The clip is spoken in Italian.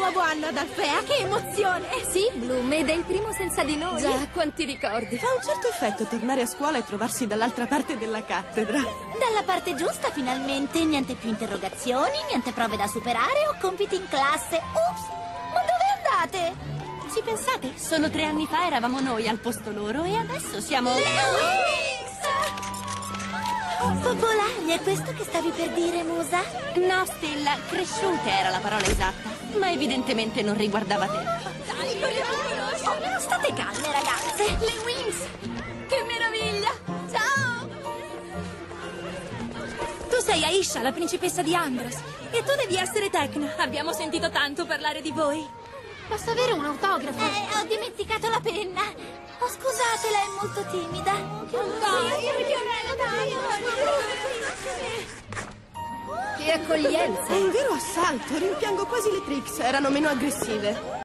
nuovo anno ad Alfea, che emozione! Sì, Bloom, ed è il primo senza di noi. Già, quanti ricordi. Fa un certo effetto tornare a scuola e trovarsi dall'altra parte della cattedra. Dalla parte giusta, finalmente. Niente più interrogazioni, niente prove da superare o compiti in classe. Ups! Ma dove andate? Ci pensate? Solo 3 anni fa eravamo noi al posto loro e adesso siamo... Popolari, è questo che stavi per dire, Musa? No, Stella, cresciute era la parola esatta, ma evidentemente non riguardava te. State calme, ragazze. Le Wings! Che meraviglia! Ciao! Tu sei Aisha, la principessa di Andros. E tu devi essere Tecna. Abbiamo sentito tanto parlare di voi. Posso avere un autografo? Ho dimenticato la penna. Oh, scusate, lei è molto timida. Che accoglienza! È un vero assalto, rimpiango quasi le Trix, erano meno aggressive.